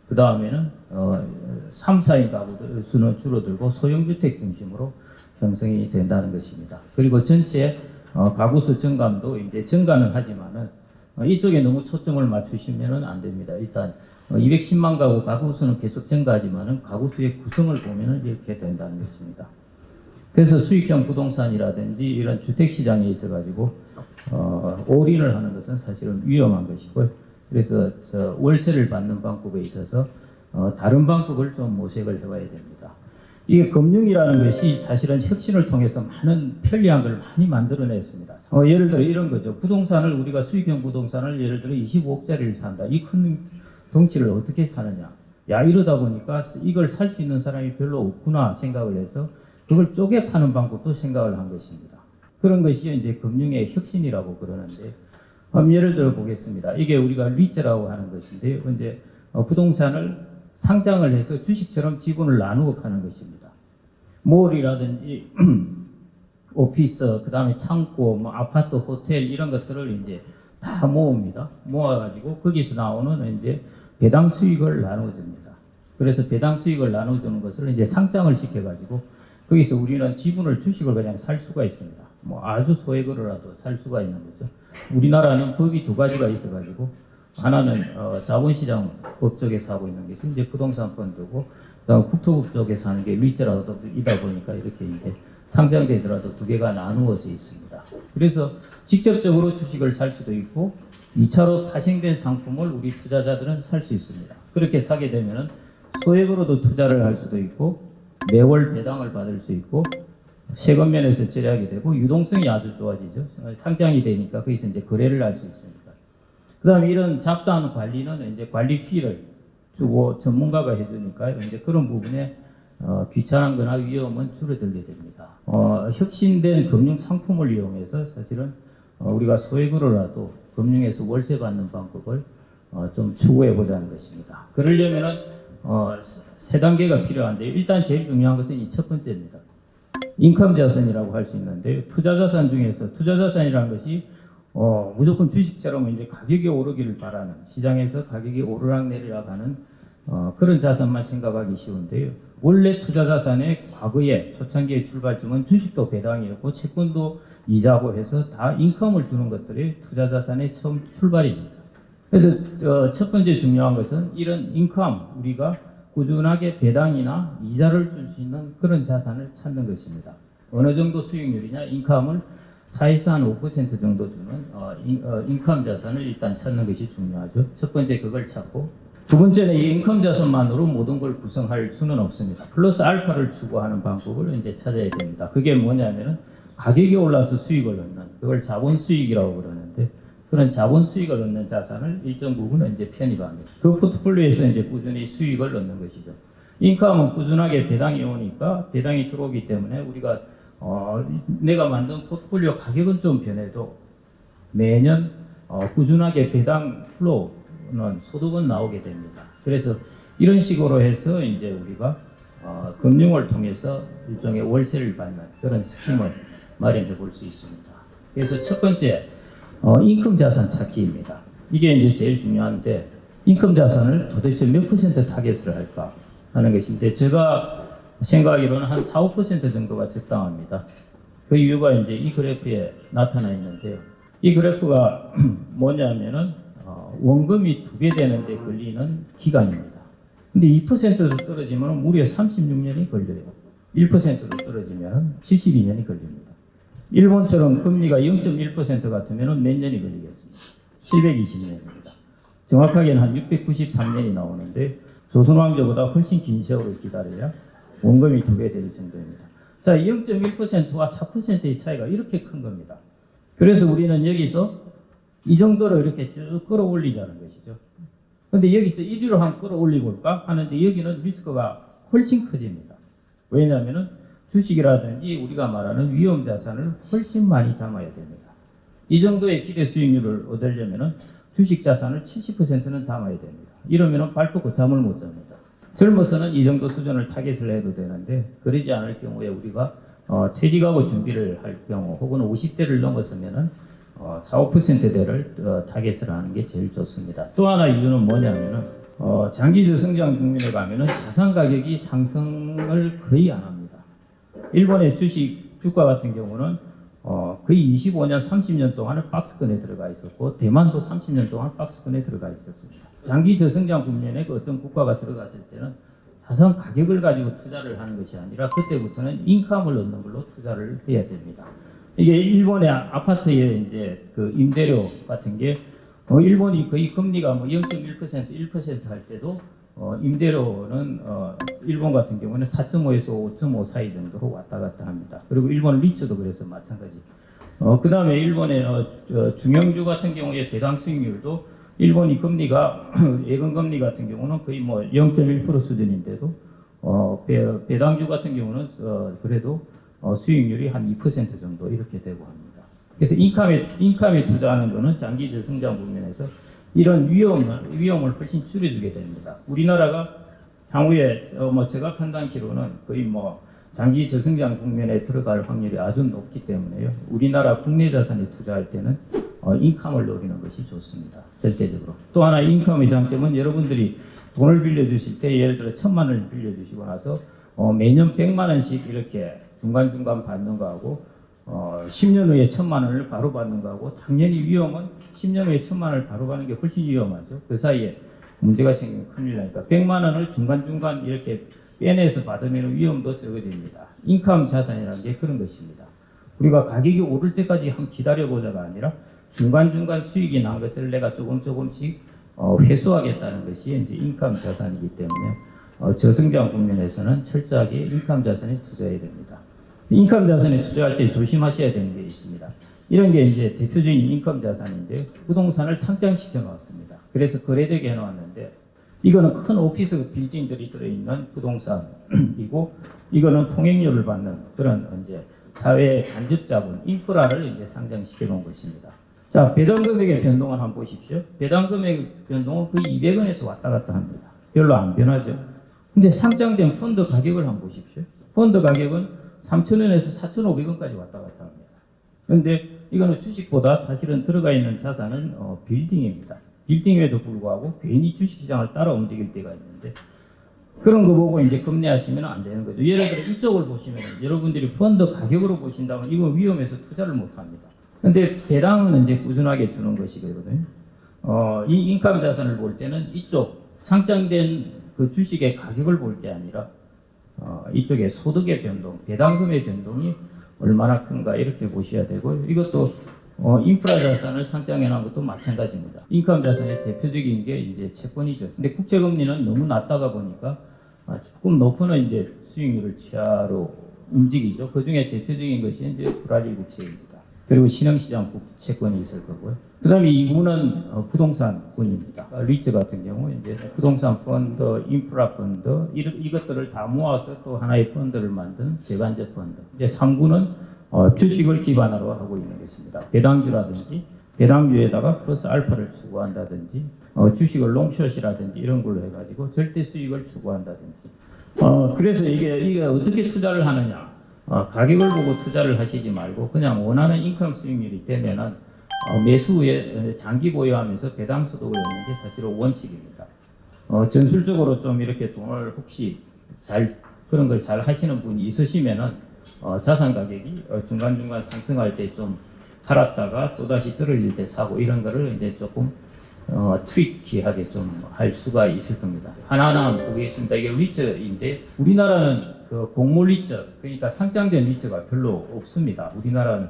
그 다음에는 3, 4인 가구들 수는 줄어들고 소형주택 중심으로 형성이 된다는 것입니다. 그리고 전체 가구수 증감도 이제 증가는 하지만은 이쪽에 너무 초점을 맞추시면은 안 됩니다. 일단 210만 가구 가구수는 계속 증가하지만은 가구수의 구성을 보면은 이렇게 된다는 것입니다. 그래서 수익형 부동산이라든지 이런 주택 시장에 있어 가지고 올인을 하는 것은 사실은 위험한 것이고요. 그래서 월세를 받는 방법에 있어서 다른 방법을 좀 모색을 해봐야 됩니다. 이게 금융이라는 것이 사실은 혁신을 통해서 많은 편리한 걸 많이 만들어냈습니다. 예를 들어 이런 거죠. 부동산을 우리가 수익형 부동산을 예를 들어 25억짜리를 산다. 이 큰 덩치를 어떻게 사느냐. 야 이러다 보니까 이걸 살 수 있는 사람이 별로 없구나 생각을 해서 그걸 쪼개 파는 방법도 생각을 한 것입니다. 그런 것이 이제 금융의 혁신이라고 그러는데 예를 들어 보겠습니다. 이게 우리가 리츠라고 하는 것인데 이제 부동산을 상장을 해서 주식처럼 지분을 나누어 파는 것입니다. 몰이라든지 오피스, 그 다음에 창고, 뭐 아파트, 호텔 이런 것들을 이제 다 모읍니다. 모아가지고 거기서 나오는 이제 배당 수익을 나눠줍니다. 그래서 배당 수익을 나눠주는 것을 이제 상장을 시켜가지고 거기서 우리는 지분을 주식을 그냥 살 수가 있습니다. 뭐 아주 소액으로라도 살 수가 있는 거죠. 우리나라는 법이 두 가지가 있어가지고 하나는 자본시장 법 쪽에서 하고 있는 것이 이제 부동산 펀드고 그다음 국토부 쪽에서 하는 게 리츠라도 이다 보니까 이렇게 이제 상장되더라도 두 개가 나누어져 있습니다. 그래서 직접적으로 주식을 살 수도 있고 2차로 파생된 상품을 우리 투자자들은 살 수 있습니다. 그렇게 사게 되면은 소액으로도 투자를 할 수도 있고 매월 배당을 받을 수 있고 세금 면에서 절약이 되고 유동성이 아주 좋아지죠. 상장이 되니까 거기서 이제 거래를 할 수 있습니다. 그다음에 이런 잡다한 관리는 이제 관리 피를 주고 전문가가 해주니까 이제 그런 부분에 귀찮은 거나 위험은 줄어들게 됩니다. 혁신된 금융 상품을 이용해서 사실은 우리가 소액으로라도 금융에서 월세 받는 방법을 좀 추구해 보자는 것입니다. 그러려면은 세 단계가 필요한데 일단 제일 중요한 것은 이 첫 번째입니다. 인컴 자산이라고 할 수 있는데 투자 자산 중에서 투자 자산이라는 것이 무조건 주식처럼 이제 가격이 오르기를 바라는 시장에서 가격이 오르락내리락 하는 그런 자산만 생각하기 쉬운데요. 원래 투자 자산의 과거에 초창기의 출발점은 주식도 배당이었고 채권도 이자고 해서 다 인컴을 주는 것들이 투자 자산의 처음 출발입니다. 그래서 첫 번째 중요한 것은 이런 인컴 우리가 꾸준하게 배당이나 이자를 줄 수 있는 그런 자산을 찾는 것입니다. 어느 정도 수익률이냐 인컴을 4에서 한 5% 정도 주는 인컴 자산을 일단 찾는 것이 중요하죠. 첫 번째 그걸 찾고 두 번째는 이 인컴 자산만으로 모든 걸 구성할 수는 없습니다. 플러스 알파를 추구하는 방법을 이제 찾아야 됩니다. 그게 뭐냐면은 가격이 올라서 수익을 얻는 그걸 자본 수익이라고 그러는데 그런 자본 수익을 얻는 자산을 일정 부분은 이제 편입합니다. 그 포트폴리오에서 이제 꾸준히 수익을 얻는 것이죠. 인컴은 꾸준하게 배당이 오니까 배당이 들어오기 때문에 우리가 내가 만든 포트폴리오 가격은 좀 변해도 매년 꾸준하게 배당 플로우는 소득은 나오게 됩니다. 그래서 이런 식으로 해서 이제 우리가 금융을 통해서 일종의 월세를 받는 그런 스킴을 마련해 볼 수 있습니다. 그래서 첫 번째 인컴 자산 찾기입니다. 이게 이제 제일 중요한데 인컴 자산을 도대체 몇 퍼센트 타겟을 할까 하는 것인데 제가 생각하기로는 한 4, 5% 정도가 적당합니다. 그 이유가 이제 이 그래프에 나타나 있는데요. 이 그래프가 뭐냐면은 원금이 2배 되는데 걸리는 기간입니다. 근데 2%로 떨어지면 무려 36년이 걸려요. 1%로 떨어지면 72년이 걸립니다. 일본처럼 금리가 0.1% 같으면 몇 년이 걸리겠습니까? 720년입니다. 정확하게는 한 693년이 나오는데 조선왕조보다 훨씬 긴 세월을 기다려야 원금이 2배 될 정도입니다. 자, 0.1%와 4%의 차이가 이렇게 큰 겁니다. 그래서 우리는 여기서 이 정도로 이렇게 쭉 끌어올리자는 것이죠. 근데 여기서 1위로 한번 끌어올리볼까 하는데 여기는 리스크가 훨씬 커집니다. 왜냐하면 주식이라든지 우리가 말하는 위험 자산을 훨씬 많이 담아야 됩니다. 이 정도의 기대 수익률을 얻으려면 주식 자산을 70%는 담아야 됩니다. 이러면 발 뻗고 잠을 못 잡니다. 젊어서는 이 정도 수준을 타겟을 해도 되는데 그러지 않을 경우에 우리가 퇴직하고 준비를 할 경우 혹은 50대를 넘었으면은 4, 5%대를 타겟을 하는 게 제일 좋습니다. 또 하나 이유는 뭐냐면은 장기적 성장 국면에 가면은 자산 가격이 상승을 거의 안 합니다. 일본의 주가 같은 경우는 거의 25년, 30년 동안은 박스권에 들어가 있었고 대만도 30년 동안 박스권에 들어가 있었습니다. 장기 저성장 국면에 그 어떤 국가가 들어갔을 때는 자산 가격을 가지고 투자를 하는 것이 아니라 그때부터는 인컴을 얻는 걸로 투자를 해야 됩니다. 이게 일본의 아파트의 이제 그 임대료 같은 게 일본이 거의 금리가 뭐 0.1%, 1% 할 때도 임대료는 일본 같은 경우는 4.5에서 5.5 사이 정도로 왔다 갔다 합니다. 그리고 일본 리츠도 그래서 마찬가지. 그 다음에 일본의 중형주 같은 경우에 배당 수익률도 일본이 금리가 예금 금리 같은 경우는 거의 뭐 0.1% 수준인데도 배당주 같은 경우는 그래도 수익률이 한 2% 정도 이렇게 되고 합니다. 그래서 인컴에 투자하는 것은 장기 저성장 국면에서 이런 위험을 훨씬 줄여주게 됩니다. 우리나라가 향후에 제가 판단키로는 거의 뭐 장기 저성장 국면에 들어갈 확률이 아주 높기 때문에요. 우리나라 국내 자산에 투자할 때는 인컴을 노리는 것이 좋습니다. 절대적으로. 또 하나 인컴의 장점은 여러분들이 돈을 빌려주실 때 예를 들어 1,000만 원을 빌려주시고 나서 매년 100만 원씩 이렇게 중간중간 받는 거하고 10년 후에 1,000만 원을 바로 받는 거하고 당연히 위험은 10년 후에 1,000만 원을 바로 받는 게 훨씬 위험하죠. 그 사이에 문제가 생기면 큰일 나니까 100만 원을 중간중간 이렇게 빼내서 받으면 위험도 적어집니다. 인컴 자산이라는 게 그런 것입니다. 우리가 가격이 오를 때까지 한번 기다려보자가 아니라 중간중간 수익이 난 것을 내가 조금씩 회수하겠다는 것이 이제 인컴 자산이기 때문에 저성장 국면에서는 철저하게 인컴 자산에 투자해야 됩니다. 인컴 자산에 투자할 때 조심하셔야 되는 게 있습니다. 이런 게 이제 대표적인 인컴 자산인데 부동산을 상장시켜 놓았습니다. 그래서 거래되게 해놓았는데 이거는 큰 오피스 빌딩들이 들어있는 부동산이고 이거는 통행료를 받는 그런 이제 사회 간접 자본 인프라를 이제 상장시켜 놓은 것입니다. 자, 배당 금액의 변동을 한번 보십시오. 배당 금액 변동은 거의 200원에서 왔다 갔다 합니다. 별로 안 변하죠. 근데 상장된 펀드 가격을 한번 보십시오. 펀드 가격은 3,000원에서 4,500원까지 왔다 갔다 합니다. 그런데 이거는 주식보다 사실은 들어가 있는 자산은 빌딩입니다. 빌딩에도 불구하고 괜히 주식시장을 따라 움직일 때가 있는데 그런 거 보고 이제 겁내하시면 안 되는 거죠. 예를 들어 이쪽을 보시면 여러분들이 펀드 가격으로 보신다면 이건 위험해서 투자를 못 합니다. 근데 배당은 이제 꾸준하게 주는 것이거든요. 이 인컴 자산을 볼 때는 이쪽 상장된 그 주식의 가격을 볼 게 아니라 이쪽에 소득의 변동, 배당금의 변동이 얼마나 큰가 이렇게 보셔야 되고 이것도 인프라 자산을 상장해 놓은 것도 마찬가지입니다. 인컴 자산의 대표적인 게 이제 채권이죠. 근데 국채 금리는 너무 낮다가 보니까 조금 높은 이제 수익률을 취하로 움직이죠. 그 중에 대표적인 것이 이제 브라질 국채입니다. 그리고 신흥시장 채권이 있을 거고요. 그다음에 2구는 부동산군입니다. 리츠 같은 경우 이제 부동산 펀드, 인프라 펀드 이것들을 다 모아서 또 하나의 펀드를 만든 재간제 펀드. 이제 3구는 주식을 기반으로 하고 있는 것입니다. 배당주라든지 배당주에다가 플러스 알파를 추구한다든지 주식을 롱숏이라든지 이런 걸로 해가지고 절대 수익을 추구한다든지. 그래서 이게 어떻게 투자를 하느냐? 가격을 보고 투자를 하시지 말고 그냥 원하는 인컴 수익률이 되면은 매수 후에 장기 보유하면서 배당 소득을 얻는 게 사실은 원칙입니다. 전술적으로 좀 이렇게 돈을 혹시 그런 걸 잘 하시는 분이 있으시면은 자산 가격이 중간중간 상승할 때 좀 팔았다가 또다시 떨어질 때 사고 이런 거를 이제 조금 트리키하게 좀 할 수가 있을 겁니다. 하나하나 보겠습니다. 이게 리츠인데 우리나라는 그 공몰 리츠, 그러니까 상장된 리츠가 별로 없습니다. 우리나라는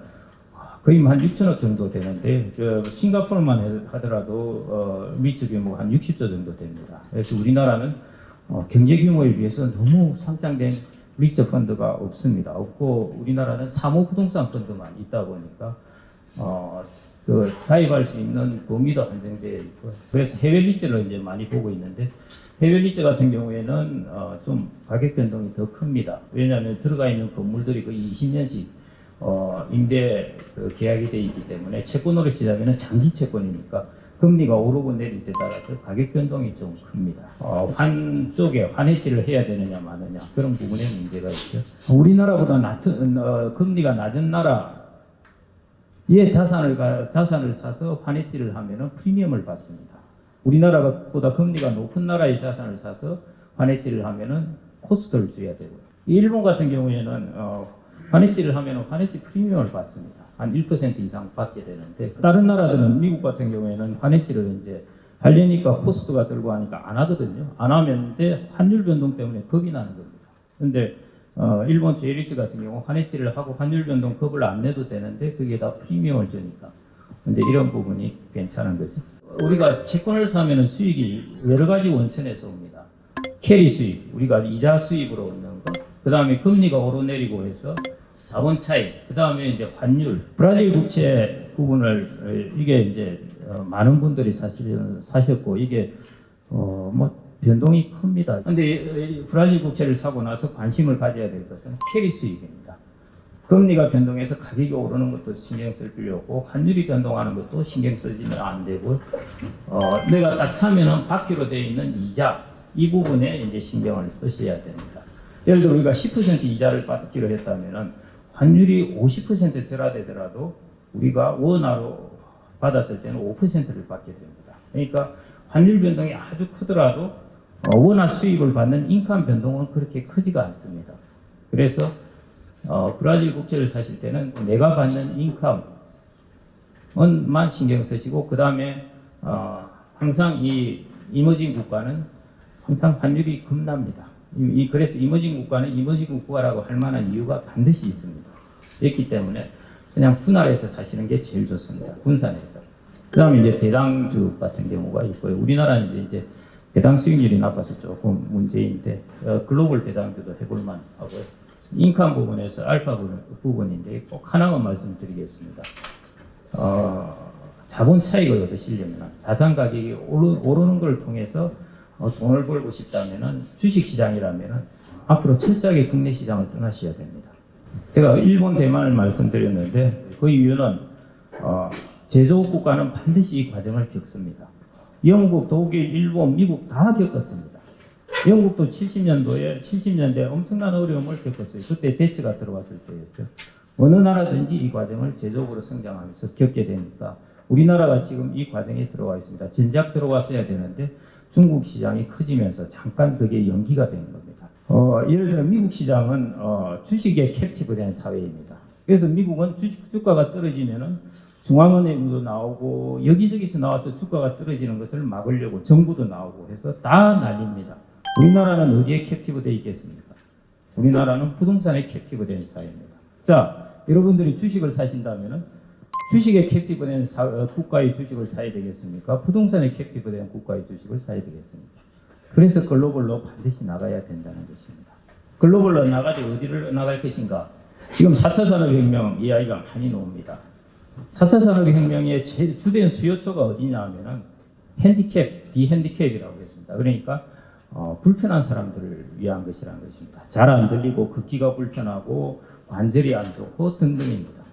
거의 한 6천억 정도 되는데 싱가포르만 하더라도 리츠 규모가 한 60조 정도 됩니다. 그래서 우리나라는 경제 규모에 비해서 너무 상장된 리츠 펀드가 없고 우리나라는 사모부동산 펀드만 있다 보니까 가입할 수 있는 범위도 한정되어 있고 그래서 해외 리츠를 이제 많이 보고 있는데 해외 리츠 같은 경우에는 좀 가격 변동이 더 큽니다. 왜냐하면 들어가 있는 건물들이 거의 20년씩 임대 계약이 되어 있기 때문에 채권으로 시작하면 장기 채권이니까 금리가 오르고 내릴 때 따라서 가격 변동이 좀 큽니다. 환 쪽에 환해지를 해야 되느냐 마느냐 그런 부분에 문제가 있죠. 우리나라보다 금리가 낮은 나라의 자산을 사서 환해지를 하면은 프리미엄을 받습니다. 우리나라보다 금리가 높은 나라의 자산을 사서 환해지를 하면은 코스트를 줘야 되고요. 일본 같은 경우에는 환해지를 하면은 환해지 프리미엄을 받습니다. 한 1% 이상 받게 되는데 다른 나라들은 미국 같은 경우에는 환해지를 이제 하려니까 코스트가 들고 하니까 안 하거든요. 안 하면 이제 환율 변동 때문에 겁이 나는 겁니다. 근데 일본 J리츠 같은 경우 환해지를 하고 환율 변동 겁을 안 내도 되는데 그게 다 프리미엄을 주니까. 근데 이런 부분이 괜찮은 거죠. 우리가 채권을 사면은 수익이 여러 가지 원천에서 옵니다. 캐리 수익, 우리가 이자 수입으로 얻는 거. 그 다음에 금리가 오르내리고 해서 자본 차익, 그 다음에 이제 환율, 브라질 국채 부분을 이게 이제 많은 분들이 사실은 사셨고 이게 변동이 큽니다. 근데 브라질 국채를 사고 나서 관심을 가져야 될 것은 캐리 수익입니다. 금리가 변동해서 가격이 오르는 것도 신경 쓸 필요 없고 환율이 변동하는 것도 신경 쓰지는 안 되고 내가 딱 사면은 받기로 되어 있는 이자 이 부분에 이제 신경을 쓰셔야 됩니다. 예를 들어 우리가 10% 이자를 받기로 했다면은 환율이 50% 절하되더라도 우리가 원화로 받았을 때는 5%를 받게 됩니다. 그러니까 환율 변동이 아주 크더라도 원화 수입을 받는 인컴 변동은 그렇게 크지가 않습니다. 그래서 브라질 국채를 사실 때는 내가 받는 인컴만 신경 쓰시고 그 다음에 항상 이 이머징 국가는 항상 환율이 급납니다. 그래서 이머징 국가는 이머징 국가라고 할 만한 이유가 반드시 있습니다. 있기 때문에 그냥 분할해서 사시는 게 제일 좋습니다. 분산해서. 그 다음에 이제 배당주 같은 경우가 있고요. 우리나라는 이제 배당 수익률이 나빠서 조금 문제인데 글로벌 배당주도 해볼만 하고요. 인컴 부분에서 알파 부분인데 꼭 하나만 말씀드리겠습니다. 자본 차익을 얻으시려면 자산 가격이 오르는 걸 통해서 돈을 벌고 싶다면은 주식 시장이라면은 앞으로 철저하게 국내 시장을 떠나셔야 됩니다. 제가 일본, 대만을 말씀드렸는데 그 이유는 제조업 국가는 반드시 이 과정을 겪습니다. 영국, 독일, 일본, 미국 다 겪었습니다. 영국도 70년대에 엄청난 어려움을 겪었어요. 그때 대처가 들어왔을 때였죠. 어느 나라든지 이 과정을 제조업으로 성장하면서 겪게 되니까 우리나라가 지금 이 과정에 들어와 있습니다. 진작 들어왔어야 되는데 중국 시장이 커지면서 잠깐 그게 연기가 되는 겁니다. 예를 들어 미국 시장은 주식에 캡티브된 사회입니다. 그래서 미국은 주가가 떨어지면은 중앙은행도 나오고 여기저기서 나와서 주가가 떨어지는 것을 막으려고 정부도 나오고 해서 다 난립니다. 우리나라는 어디에 캡티브되어 있겠습니까? 우리나라는 부동산에 캡티브된 사회입니다. 자, 여러분들이 주식을 사신다면은 주식에 캡티브된 국가의 주식을 사야 되겠습니까? 부동산에 캡티브된 국가의 주식을 사야 되겠습니까? 그래서 글로벌로 반드시 나가야 된다는 것입니다. 글로벌로 나가도 어디를 나갈 것인가? 지금 4차 산업혁명 이야기가 많이 나옵니다. 4차 산업혁명의 주된 수요처가 어디냐 하면은 핸디캡, 비핸디캡이라고 했습니다. 그러니까 불편한 사람들을 위한 것이라는 것입니다. 잘 안 들리고 걷기가 불편하고 관절이 안 좋고 등등입니다.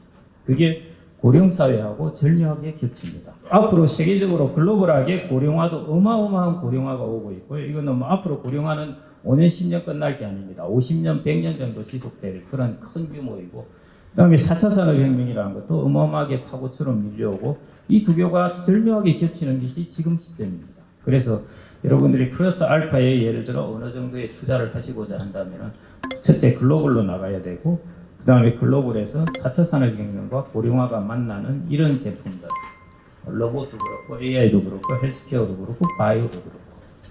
그게 고령사회하고 절묘하게 겹칩니다. 앞으로 세계적으로 글로벌하게 고령화도 어마어마한 고령화가 오고 있고요. 이거는 뭐 앞으로 고령화는 5년, 10년 끝날 게 아닙니다. 50년, 100년 정도 지속될 그런 큰 규모이고, 그 다음에 4차 산업혁명이라는 것도 어마어마하게 파고처럼 밀려오고, 이 두 개가 절묘하게 겹치는 것이 지금 시점입니다. 그래서 여러분들이 플러스 알파에 예를 들어 어느 정도의 투자를 하시고자 한다면 첫째 글로벌로 나가야 되고, 그 다음에 글로벌에서 4차 산업혁명과 고령화가 만나는 이런 제품들, 로봇도 그렇고 AI도 그렇고 헬스케어도 그렇고 바이오도 그렇고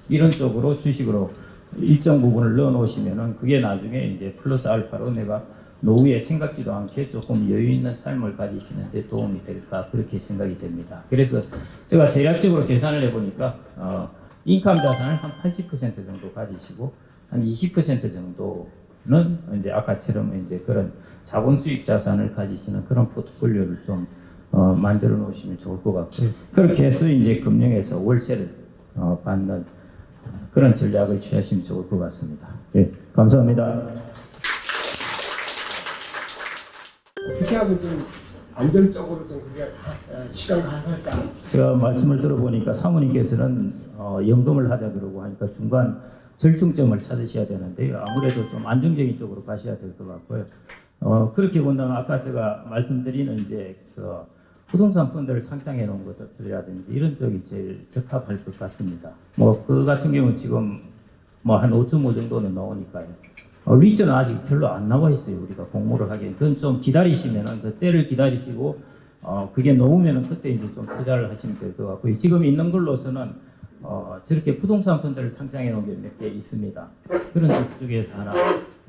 이런 쪽으로 주식으로 일정 부분을 넣어 놓으시면은 그게 나중에 이제 플러스 알파로 내가 노후에 생각지도 않게 조금 여유 있는 삶을 가지시는데 도움이 될까 그렇게 생각이 됩니다. 그래서 제가 대략적으로 계산을 해보니까 인컴 자산을 한 80% 정도 가지시고 한 20% 정도는 이제 아까처럼 이제 그런 자본 수익 자산을 가지시는 그런 포트폴리오를 좀 만들어 놓으시면 좋을 것 같고요. 그렇게 해서 이제 금융에서 월세를 받는 그런 전략을 취하시면 좋을 것 같습니다. 예, 감사합니다. 어떻게 하면 좀 안정적으로 좀 그게 시간 가능할까? 제가 말씀을 들어보니까 사모님께서는 연금을 하자 그러고 하니까 중간 절충점을 찾으셔야 되는데요. 아무래도 좀 안정적인 쪽으로 가셔야 될 것 같고요. 그렇게 본다면 아까 제가 말씀드리는 이제 그 부동산 펀드를 상장해 놓은 것들이라든지 이런 쪽이 제일 적합할 것 같습니다. 뭐 그 같은 경우는 지금 뭐 한 5.5 정도는 나오니까요. 리츠는 아직 별로 안 나와 있어요. 우리가 공모를 하기엔. 그건 좀 기다리시면은 그 때를 기다리시고 그게 나오면은 그때 이제 좀 투자를 하시면 될 것 같고요. 지금 있는 걸로서는 저렇게 부동산 펀드를 상장해 놓은 게 몇 개 있습니다. 그런 쪽 중에서 하나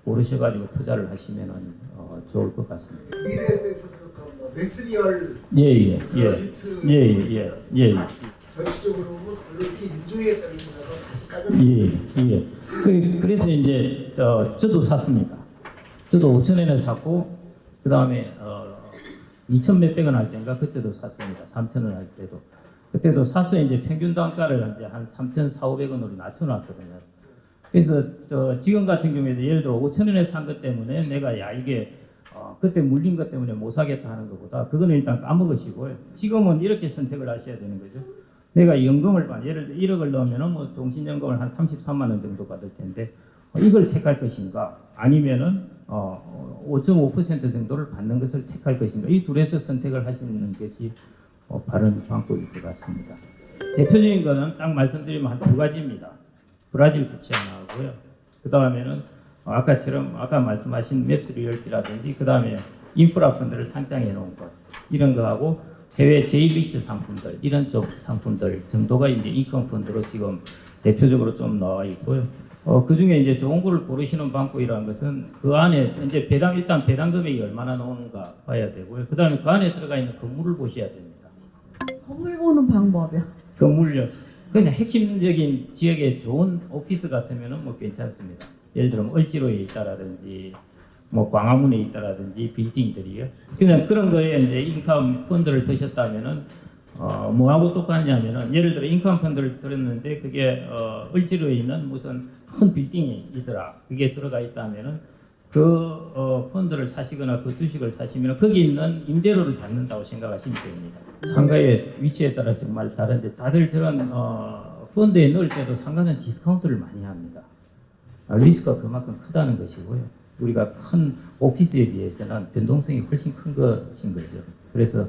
고르셔가지고 투자를 하시면은 좋을 것 같습니다. 미래에서 있어서 그뭐 맥스리얼 예예예 리츠 예예예 전체적으로 그렇게 유조했다는 거라고 아직까지는 예. 그래서 이제 저도 샀습니다. 저도 5,000원에 샀고 그 다음에 2,000 몇백 원 할 때인가 그때도 샀습니다. 3,000원 할 때도 그때도 사서 이제 평균 단가를 이제 한 3,400~500원으로 낮춰놨거든요. 그래서 지금 같은 경우에도 예를 들어 5,000원에 산 것 때문에 내가 야 이게 그때 물린 것 때문에 못 사겠다 하는 것보다 그거는 일단 까먹으시고요. 지금은 이렇게 선택을 하셔야 되는 거죠. 내가 연금을 예를 들어 1억을 넣으면은 뭐 종신연금을 한 33만 원 정도 받을 텐데 이걸 택할 것인가 아니면은 5.5% 정도를 받는 것을 택할 것인가 이 둘에서 선택을 하시는 것이 바른 방법일 것 같습니다. 대표적인 거는 딱 말씀드리면 한 두 가지입니다. 브라질 국채 하나고요. 그 다음에는 아까처럼 아까 말씀하신 맵스 리얼티라든지 그 다음에 인프라 펀드를 상장해 놓은 것 이런 거하고 해외 제일리츠 상품들 이런 쪽 상품들 정도가 이제 인컴 펀드로 지금 대표적으로 좀 나와 있고요. 그 중에 이제 좋은 거를 고르시는 방법이라는 것은 그 안에 이제 일단 배당 금액이 얼마나 나오는가 봐야 되고요. 그 다음에 그 안에 들어가 있는 건물을 보셔야 됩니다. 건물 보는 방법이요. 건물요. 그냥 핵심적인 지역에 좋은 오피스 같으면은 뭐 괜찮습니다. 예를 들어 을지로에 있다라든지 뭐 광화문에 있다라든지 빌딩들이요. 그냥 그런 거에 이제 인컴 펀드를 드셨다면은 뭐하고 똑같냐면은 예를 들어 인컴 펀드를 들었는데 그게 을지로에 있는 무슨 큰 빌딩이 있더라. 그게 들어가 있다면은 그 펀드를 사시거나 그 주식을 사시면 거기 있는 임대료를 받는다고 생각하시면 됩니다. 상가의 위치에 따라 정말 다른데 다들 저런 펀드에 넣을 때도 상가는 디스카운트를 많이 합니다. 리스크가 그만큼 크다는 것이고요. 우리가 큰 오피스에 비해서는 변동성이 훨씬 큰 것인 거죠. 그래서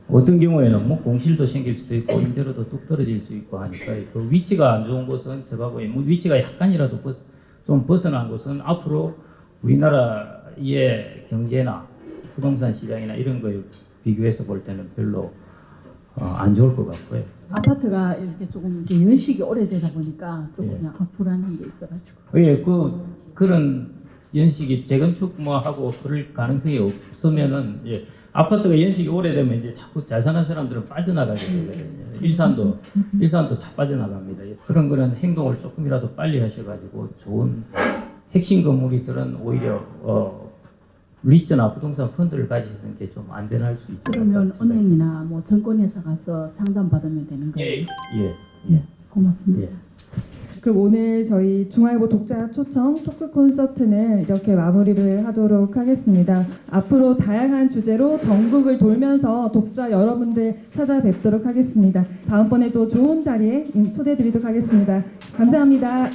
어떤 경우에는 뭐 공실도 생길 수도 있고 임대료도 뚝 떨어질 수 있고 하니까 그 위치가 안 좋은 곳은 저하고 뭐 위치가 약간이라도 좀 벗어난 곳은 앞으로 우리나라의 경제나 부동산 시장이나 이런 거에 비교해서 볼 때는 별로 안 좋을 것 같고요. 아파트가 이렇게 조금 이렇게 연식이 오래되다 보니까 조금 예. 약간 불안한 게 있어가지고. 예, 그런 연식이 재건축 뭐 하고 그럴 가능성이 없으면은 예, 아파트가 연식이 오래되면 이제 자꾸 잘 사는 사람들은 빠져나가게 되거든요. 일산도 다 빠져나갑니다. 예, 그런 거는 행동을 조금이라도 빨리 하셔가지고 좋은 핵심 건물이들은 오히려 리츠나 부동산 펀드를 가지시는 게 좀 안전할 수 있죠. 그러면 은행이나 뭐 증권회사 가서 상담 받으면 되는 거예요. 예. 고맙습니다. 예. 그럼 오늘 저희 중앙일보 독자 초청 토크 콘서트는 이렇게 마무리를 하도록 하겠습니다. 앞으로 다양한 주제로 전국을 돌면서 독자 여러분들 찾아뵙도록 하겠습니다. 다음번에 또 좋은 자리에 초대드리도록 하겠습니다. 감사합니다.